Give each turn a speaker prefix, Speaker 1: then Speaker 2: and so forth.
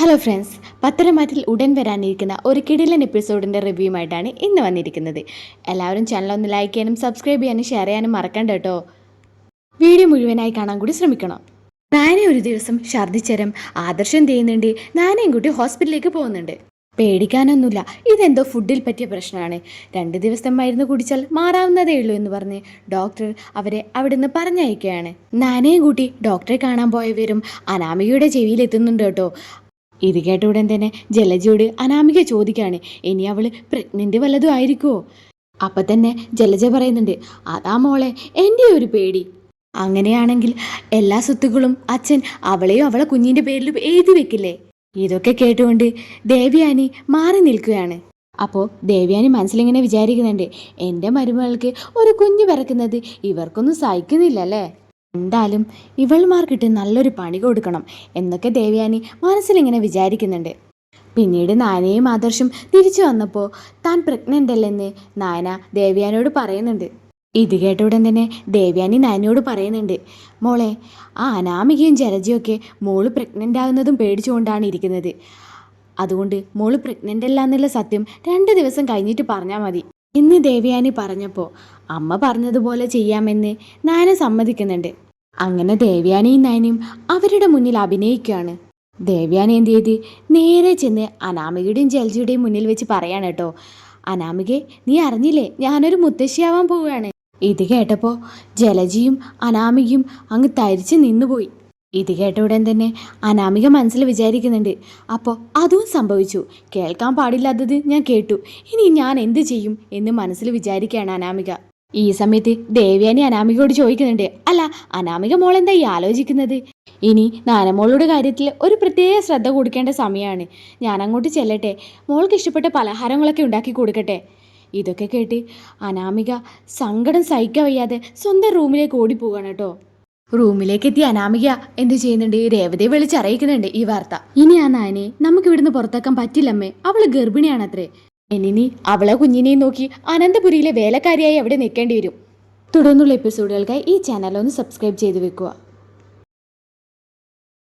Speaker 1: Hello friends, പത്തരമാറ്റിൽ ഉടൻ വരാനിരിക്കുന്ന ഒരു കിടിലൻ എപ്പിസോഡിൻ്റെ റിവ്യൂമായിട്ടാണ് ഇന്ന് വന്നിരിക്കുന്നത്. എല്ലാവരും ചാനൽ ഒന്ന് ലൈക്ക് ചെയ്യാനും സബ്സ്ക്രൈബ് ചെയ്യാനും ഷെയർ ചെയ്യാനും മറക്കണ്ട കേട്ടോ. വീഡിയോ മുഴുവനായി കാണാൻ കൂടി ശ്രമിക്കണം. നാനെ ഒരു ദിവസം ഛർദ്ദിച്ചരം ആദർശം ചെയ്യുന്നുണ്ട്. നാനയും കൂട്ടി ഹോസ്പിറ്റലിലേക്ക് പോകുന്നുണ്ട്. പേടിക്കാനൊന്നുമില്ല, ഇതെന്തോ ഫുഡിൽ പറ്റിയ പ്രശ്നമാണ്. 2 ദിവസം മരുന്ന് കുടിച്ചാൽ മാറാവുന്നതേ ഉള്ളൂ എന്ന് പറഞ്ഞ് ഡോക്ടർ അവരെ അവിടുന്ന് പറഞ്ഞയക്കുകയാണ്. നാനയും കൂട്ടി ഡോക്ടറെ കാണാൻ പോയവരും അനാമികയുടെ ചെവിയിലെത്തുന്നുണ്ട് കേട്ടോ. ഇത് കേട്ട ഉടൻ തന്നെ ജലജയോട് അനാമിക ചോദിക്കാണ്, ഇനി അവൾ പ്രഗ്നൻ്റ് വല്ലതും ആയിരിക്കുമോ? അപ്പം തന്നെ ജലജ പറയുന്നുണ്ട്, അതാ മോളെ എൻ്റെ ഒരു പേടി. അങ്ങനെയാണെങ്കിൽ എല്ലാ സ്വത്തുക്കളും അച്ഛൻ അവളെയും അവളെ കുഞ്ഞിൻ്റെ പേരിലും എഴുതി വെക്കില്ലേ? ഇതൊക്കെ കേട്ടുകൊണ്ട് ദേവയാനി മാറി നിൽക്കുകയാണ്. അപ്പോൾ ദേവയാനി മനസ്സിലിങ്ങനെ വിചാരിക്കുന്നുണ്ട്, എൻ്റെ മരുമകൾക്ക് ഒരു കുഞ്ഞ് പിറക്കുന്നത് ഇവർക്കൊന്നും സഹിക്കുന്നില്ലല്ലേ. എന്തായാലും ഇവൾമാർക്കിട്ട് നല്ലൊരു പണി കൊടുക്കണം എന്നൊക്കെ ദേവയാനി മനസ്സിലിങ്ങനെ വിചാരിക്കുന്നുണ്ട്. പിന്നീട് നായനയും ആദർശും തിരിച്ചു വന്നപ്പോൾ താൻ പ്രഗ്നൻ്റ് അല്ലെന്ന് നായന ദേവയാനിയോട് പറയുന്നുണ്ട്. ഇത് കേട്ട ഉടൻ തന്നെ ദേവയാനി നായനയോട് പറയുന്നുണ്ട്, മോളെ, ആ അനാമികയും ജലജയൊക്കെ മോള് പ്രഗ്നൻ്റ് ആകുന്നതും പേടിച്ചുകൊണ്ടാണ് ഇരിക്കുന്നത്. അതുകൊണ്ട് മോള് പ്രഗ്നൻ്റ് അല്ല എന്നുള്ള സത്യം 2 ദിവസം കഴിഞ്ഞിട്ട് പറഞ്ഞാൽ മതി. ഇന്ന് ദേവയാനി പറഞ്ഞപ്പോൾ അമ്മ പറഞ്ഞതുപോലെ ചെയ്യാമെന്ന് നായന സമ്മതിക്കുന്നുണ്ട്. അങ്ങനെ ദേവയാനിയും നായനയും അവരുടെ മുന്നിൽ അഭിനയിക്കുകയാണ്. ദേവയാനി എന്ത് ചെയ്ത് നേരെ ചെന്ന് അനാമികയുടെയും ജലജയുടെയും മുന്നിൽ വെച്ച് പറയാണ് കേട്ടോ, അനാമികെ, നീ അറിഞ്ഞില്ലേ, ഞാനൊരു മുത്തശ്ശിയാവാൻ പോവുകയാണ്. ഇത് കേട്ടപ്പോൾ ജലജയും അനാമികയും അങ്ങ് തരിച്ച് നിന്നുപോയി. ഇത് കേട്ട ഉടൻ തന്നെ അനാമിക മനസ്സിൽ വിചാരിക്കുന്നുണ്ട്, അപ്പോൾ അതും സംഭവിച്ചു. കേൾക്കാൻ പാടില്ലാത്തത് ഞാൻ കേട്ടു, ഇനി ഞാൻ എന്ത് ചെയ്യും എന്ന് മനസ്സിൽ വിചാരിക്കുകയാണ് അനാമിക. ഈ സമയത്ത് ദേവയാനി അനാമികയോട് ചോദിക്കുന്നുണ്ട്, അല്ല അനാമിക മോൾ എന്താ ഈ ആലോചിക്കുന്നത്? ഇനി നാനമോളുടെ കാര്യത്തിൽ ഒരു പ്രത്യേക ശ്രദ്ധ കൊടുക്കേണ്ട സമയമാണ്. ഞാൻ അങ്ങോട്ട് ചെല്ലട്ടെ, മോൾക്ക് ഇഷ്ടപ്പെട്ട പലഹാരങ്ങളൊക്കെ ഉണ്ടാക്കി കൊടുക്കട്ടെ? ഇതൊക്കെ കേട്ട് അനാമിക സങ്കടം സഹിക്കാൻ വയ്യാതെ സ്വന്തം റൂമിലേക്ക് ഓടിപ്പോവാണ് കേട്ടോ. റൂമിലേക്ക് എത്തിയ അനാമിക എന്ത് ചെയ്യുന്നുണ്ട്, രേവതിയെ വിളിച്ചറിയിക്കുന്നുണ്ട് ഈ വാർത്ത. ഇനി ആ നായനെ നമുക്ക് ഇവിടുന്ന് പുറത്താക്കാൻ പറ്റില്ലമ്മേ, അവള് ഗർഭിണിയാണത്രേ. ഇനി അവളെ കുഞ്ഞിനെയും നോക്കി അനന്തപുരിയിലെ വേലക്കാരിയായി അവിടെ നിൽക്കേണ്ടി വരും. തുടർന്നുള്ള എപ്പിസോഡുകൾക്കായി ഈ ചാനൽ ഒന്ന് സബ്സ്ക്രൈബ് ചെയ്ത് വെക്കുക.